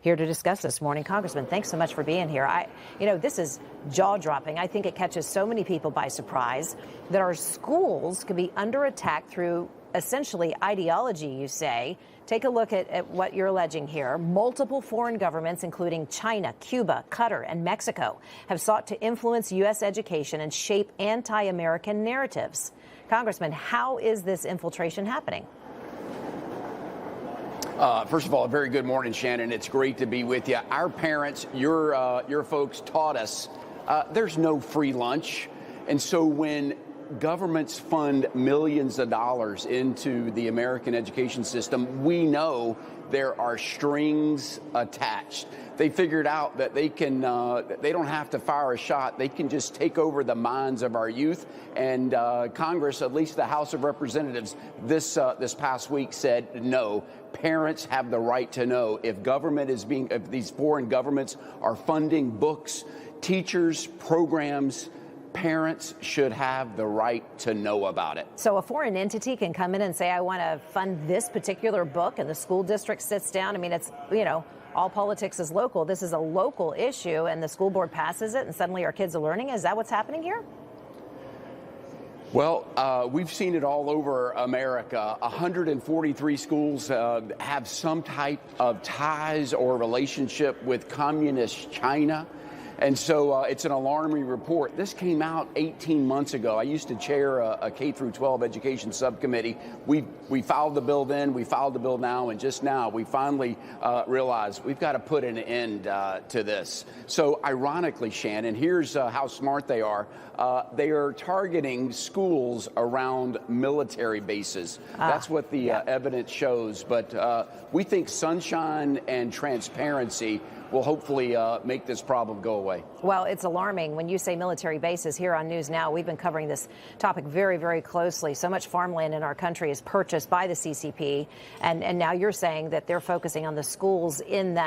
here to discuss this morning. Congressman, thanks so much for being here. This is jaw-dropping. I think it catches so many people by surprise that our schools could be under attack through essentially ideology, you say. Take a look at what you're alleging here. Multiple foreign governments, including China, Cuba, Qatar, and Mexico, have sought to influence U.S. education and shape anti-American narratives. Congressman, how is this infiltration happening? First of all, a very good morning, Shannon. It's great to be with you. Our parents, your folks taught us there's no free lunch. And so when governments fund millions of dollars into the American education system, we know there are strings attached. They figured out that they don't have to fire a shot. They can just take over the minds of our youth. And Congress, at least the House of Representatives, this past week said no. Parents have the right to know if if these foreign governments are funding books, teachers, programs. Parents should have the right to know about it. So a foreign entity can come in and say, I want to fund this particular book, and the school district sits down. I mean, it's, all politics is local. This is a local issue, and the school board passes it, and suddenly our kids are learning. Is that what's happening here? Well, we've seen it all over America. 143 schools have some type of ties or relationship with communist China. And so it's an alarming report. This came out 18 months ago. I used to chair a K-12 education subcommittee. We filed the bill then, we filed the bill now, and just now we finally realized we've got to put an end to this. So ironically, Shannon, here's how smart they are. They are targeting schools around military bases. That's what the evidence shows. But we think sunshine and transparency will hopefully make this problem go away. Well, it's alarming when you say military bases. Here on News Now, we've been covering this topic very, very closely. So much farmland in our country is purchased by the CCP, and now you're saying that they're focusing on the schools in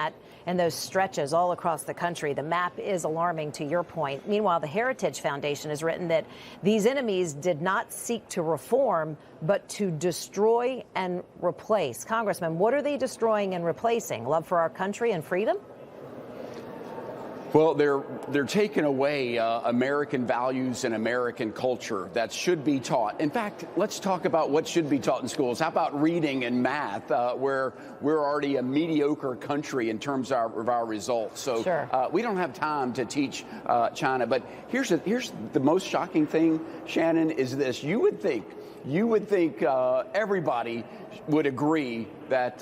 those stretches all across the country. The map is alarming, to your point. Meanwhile, the Heritage Foundation has written that these enemies did not seek to reform, but to destroy and replace. Congressman, what are they destroying and replacing? Love for our country and freedom? Well, they're taking away American values and American culture that should be taught. In fact, let's talk about what should be taught in schools. How about reading and math, where we're already a mediocre country in terms of our results. So sure. We don't have time to teach China. But here's the most shocking thing, Shannon, is this. You would think everybody would agree that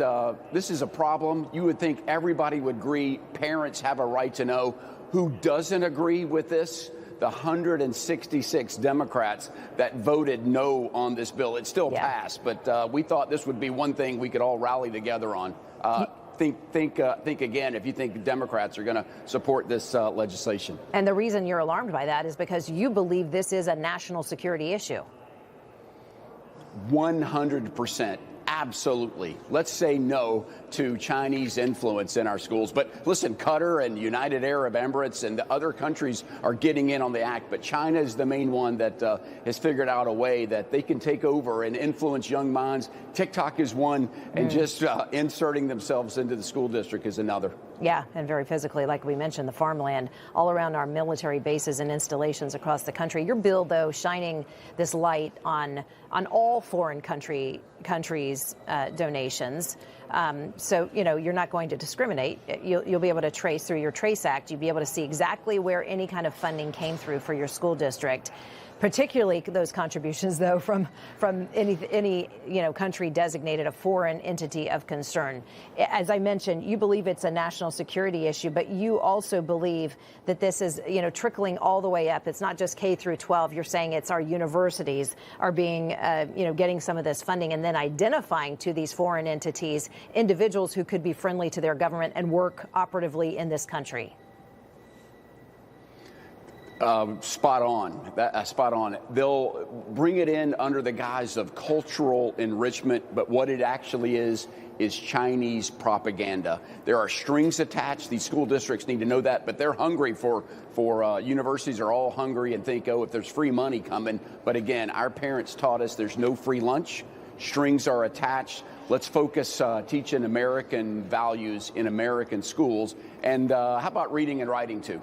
this is a problem. You would think everybody would agree parents have a right to know. Who doesn't agree with this? The 166 Democrats that voted no on this bill. It still passed, but we thought this would be one thing we could all rally together on. Think again if you think Democrats are going to support this legislation. And the reason you're alarmed by that is because you believe this is a national security issue. 100%. Absolutely. Let's say no to Chinese influence in our schools. But listen, Qatar and United Arab Emirates and the other countries are getting in on the act. But China is the main one that has figured out a way that they can take over and influence young minds. TikTok is one, and just inserting themselves into the school district is another. Yeah, and very physically, like we mentioned, the farmland all around our military bases and installations across the country. Your bill, though, shining this light on all foreign countries' donations. So, you're not going to discriminate. You'll be able to trace through your Trace Act. You'll be able to see exactly where any kind of funding came through for your school district. Particularly those contributions, though, from any country designated a foreign entity of concern. As I mentioned, you believe it's a national security issue, but you also believe that this is trickling all the way up. It's not just K through 12. You're saying it's our universities are being getting some of this funding and then identifying to these foreign entities individuals who could be friendly to their government and work operatively in this country. Spot on. They'll bring it in under the guise of cultural enrichment, but what it actually is Chinese propaganda. There are strings attached. These school districts need to know that, but they're hungry for universities are all hungry and think, if there's free money coming. But again, our parents taught us there's no free lunch. strings are attached. Let's focus teaching American values in American schools. And how about reading and writing too?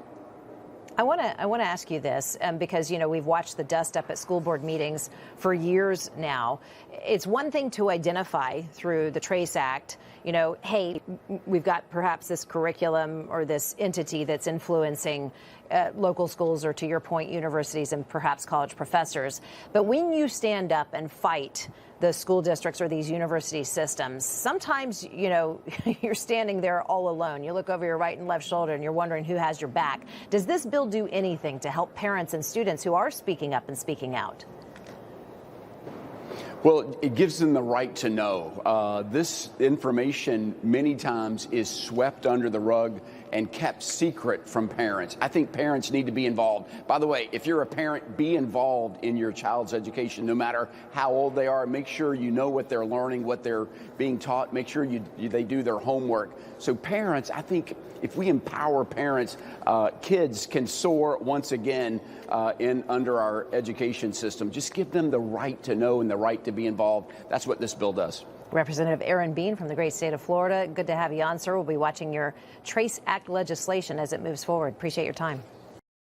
I want to ask you this because, you know, we've watched the dust up at school board meetings for years now. It's one thing to identify through the TRACE Act, you know, hey, we've got perhaps this curriculum or this entity that's influencing local schools or, to your point, universities and perhaps college professors. But when you stand up and fight the school districts or these university systems, sometimes, you know, you're standing there all alone. You look over your right and left shoulder and you're wondering who has your back. Does this bill do anything to help parents and students who are speaking up and speaking out? Well, it gives them the right to know. This information many times is swept under the rug and kept secret from parents. I think parents need to be involved. By the way, if you're a parent, be involved in your child's education, no matter how old they are. Make sure you know what they're learning, what they're being taught. Make sure they do their homework. So parents, I think if we empower parents, kids can soar once again under our education system. Just give them the right to know and the right to be involved. That's what this bill does. Representative Aaron Bean from the great state of Florida. Good to have you on, sir. We'll be watching your TRACE Act legislation as it moves forward. Appreciate your time.